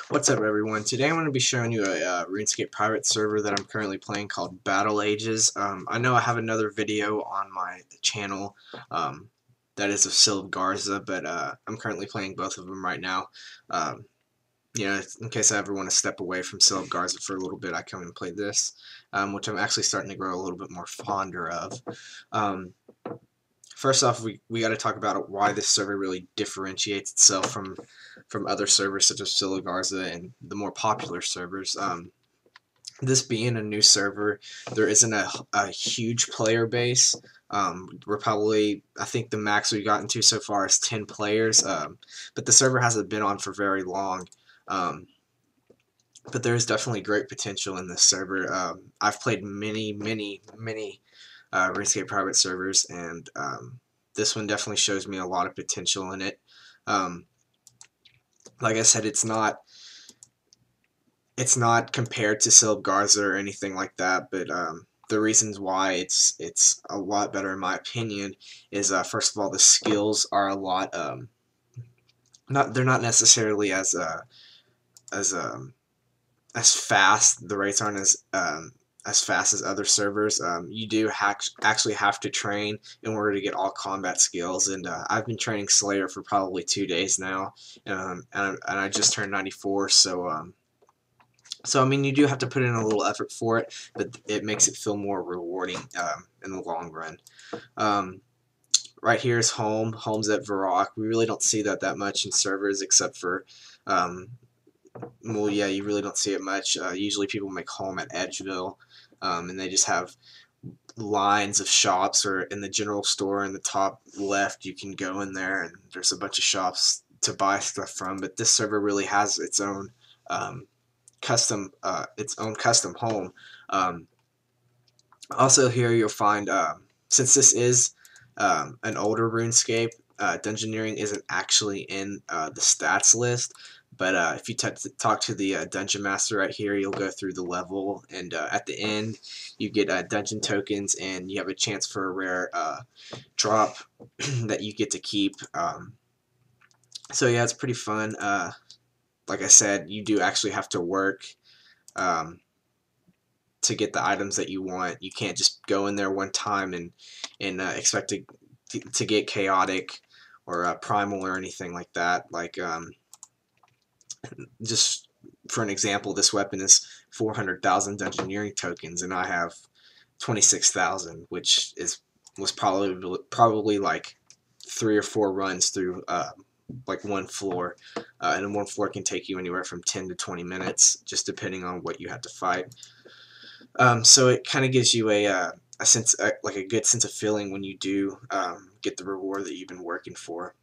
What's up, everyone? Today I'm going to be showing you a RuneScape private server that I'm currently playing called Battle Ages. I know I have another video on my channel that is of Sylv Garza, but I'm currently playing both of them right now. Um, in case I ever want to step away from Sylv Garza for a little bit, I come and play this, which I'm actually starting to grow a little bit more fonder of. First off, we got to talk about why this server really differentiates itself from other servers such as Sylv Garza and the more popular servers. This being a new server, there isn't a huge player base. We're probably, I think the max we've gotten to so far is 10 players, but the server hasn't been on for very long. But there's definitely great potential in this server. I've played many RuneScape private servers, and this one definitely shows me a lot of potential in it. Like I said, it's not compared to Sylv Garza or anything like that, but the reasons why it's a lot better in my opinion is first of all, the skills are a lot they're not necessarily as fast. The rates aren't as fast as other servers. You do actually have to train in order to get all combat skills, and I've been training Slayer for probably 2 days now, and I just turned 94, so I mean, you do have to put in a little effort for it, but it makes it feel more rewarding in the long run. Right here is home. Home's at Varrock. We really don't see that much in servers, except for well, yeah, you really don't see it much. Usually people make home at Edgeville, and they just have lines of shops, or in the general store in the top left, you can go in there and there's a bunch of shops to buy stuff from, but this server really has its own custom home. Also here you'll find, since this is an older RuneScape, Dungeoneering isn't actually in the stats list, but if you talk to the Dungeon Master right here, you'll go through the level, and at the end you get dungeon tokens, and you have a chance for a rare drop that you get to keep. So yeah, it's pretty fun. Like I said, you do actually have to work to get the items that you want. You can't just go in there one time and expect to get chaotic or primal or anything like that. Like just for an example, this weapon is 400,000 Dungeoneering tokens, and I have 26,000, which was probably like 3 or 4 runs through like one floor, and one floor can take you anywhere from 10 to 20 minutes, just depending on what you have to fight. So it kind of gives you a sense, like a good sense of feeling when you do get the reward that you've been working for.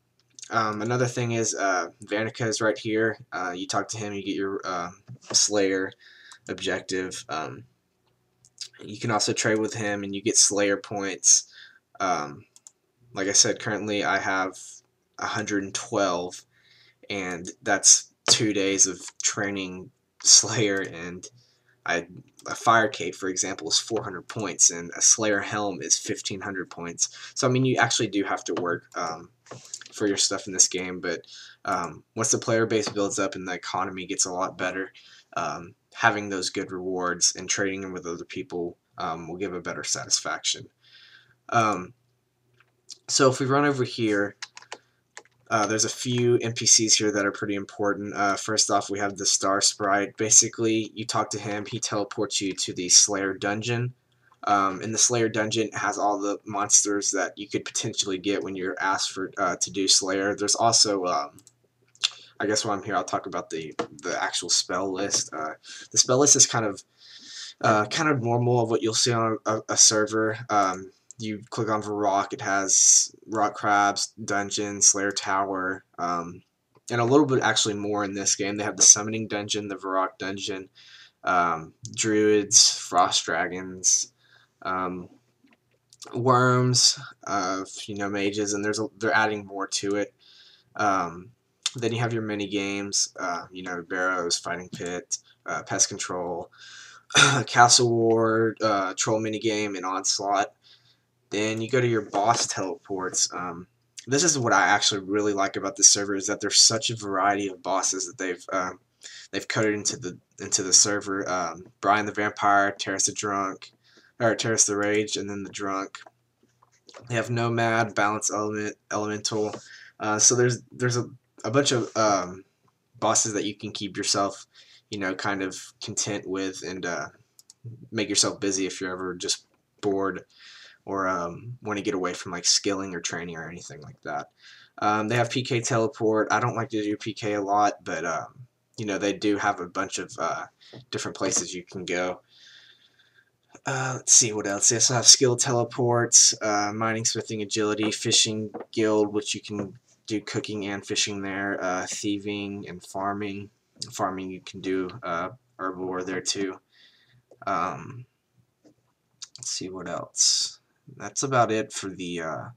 Another thing is Vanica is right here. You talk to him, you get your Slayer objective. You can also trade with him, and you get Slayer points. Like I said, currently I have 112, and that's 2 days of training Slayer, and a Fire Cape, for example, is 400 points, and a Slayer Helm is 1,500 points. So I mean, you actually do have to work for your stuff in this game, but once the player base builds up and the economy gets a lot better, having those good rewards and trading them with other people will give a better satisfaction. So if we run over here, there's a few NPCs here that are pretty important. First off, we have the Star Sprite. Basically, you talk to him, he teleports you to the Slayer Dungeon. And the Slayer Dungeon has all the monsters that you could potentially get when you're asked for to do Slayer. There's also, I guess while I'm here, I'll talk about the actual spell list. The spell list is kind of normal of what you'll see on a server. You click on Varrock, it has Rock Crabs, Dungeon, Slayer Tower, and a little bit actually more in this game. They have the Summoning Dungeon, the Varrock Dungeon, Druids, Frost Dragons, worms, mages, and they're adding more to it. Then you have your mini games, Barrows, Fighting Pit, Pest Control, Castle War, Troll mini game, and Onslaught. Then you go to your boss teleports. This is what I actually really like about this server, is that there's such a variety of bosses that they've they've coded into the server Brian the Vampire, Terrace the Drunk, or Terrace the Rage, and then the Drunk. They have Nomad, Balance Element, Elemental. So there's a bunch of bosses that you can keep yourself, kind of content with, and make yourself busy if you're ever just bored or want to get away from like skilling or training or anything like that. They have PK teleport. I don't like to do PK a lot, but they do have a bunch of different places you can go. Let's see what else. They also have skill teleports, mining, smithing, agility, fishing guild, which you can do cooking and fishing there, thieving and farming. Farming you can do herbivore there too. Let's see what else. That's about it for the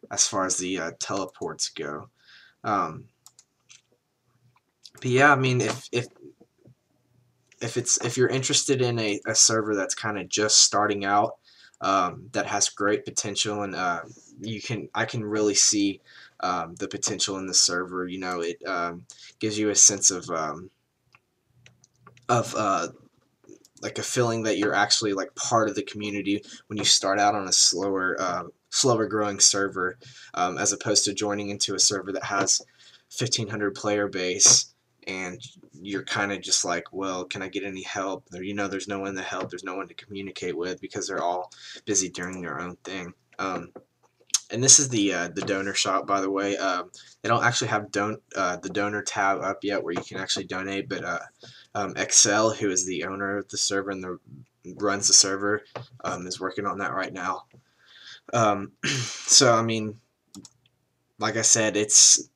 as far as the teleports go. But yeah, I mean, if you're interested in a server that's kind of just starting out, that has great potential, and I can really see the potential in the server. It gives you a sense of like a feeling that you're actually like part of the community when you start out on a slower growing server, as opposed to joining into a server that has 1,500 player base and you're kind of just like, well, can I get any help? There's no one to help, there's no one to communicate with because they're all busy doing their own thing. And this is the donor shop, by the way. They don't actually have the donor tab up yet where you can actually donate, but Excel, who is the owner of the server and runs the server, is working on that right now. So I mean, like I said, it's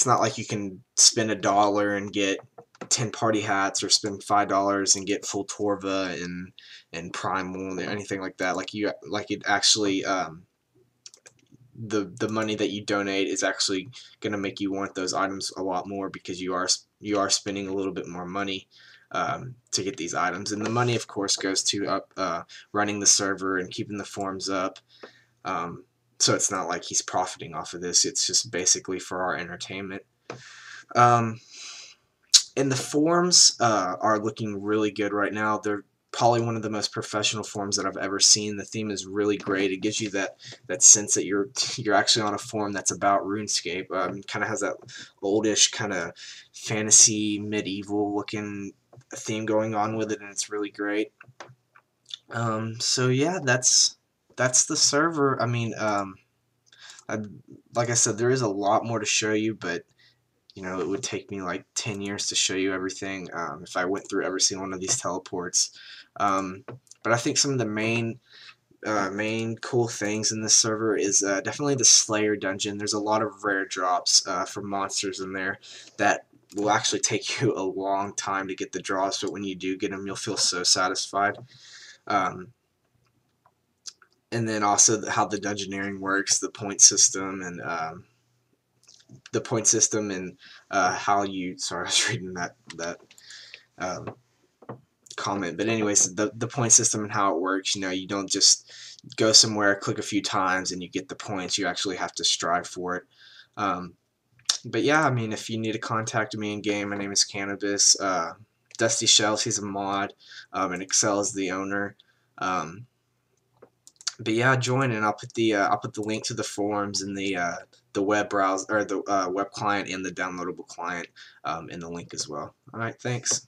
not like you can spend $1 and get 10 party hats, or spend $5 and get full Torva and Primal or anything like that. Like it actually the money that you donate is actually going to make you want those items a lot more, because you are spending a little bit more money to get these items. And the money, of course, goes to running the server and keeping the forums up. So it's not like he's profiting off of this. It's just basically for our entertainment. And the forums are looking really good right now. They're probably one of the most professional forums that I've ever seen. The theme is really great. It gives you that sense that you're actually on a forum that's about RuneScape. Kind of has that oldish kind of fantasy medieval looking theme going on with it, and it's really great. So yeah, that's the server. I mean, like I said, there is a lot more to show you, but it would take me like 10 years to show you everything if I went through every single one of these teleports. But I think some of the main cool things in this server is definitely the Slayer dungeon. There's a lot of rare drops for monsters in there that will actually take you a long time to get the drops, but when you do get them, you'll feel so satisfied. And then also how the dungeoneering works, the point system, and how you. Sorry, I was reading that comment. But anyways, the point system and how it works. You don't just go somewhere, click a few times, and you get the points. You actually have to strive for it. But yeah, I mean, if you need to contact me in game, my name is Cannabis. Dusty Shells, he's a mod, and Excel is the owner. But yeah, join, and I'll put the link to the forums and the web browser, or the web client, and the downloadable client in the link as well. All right, thanks.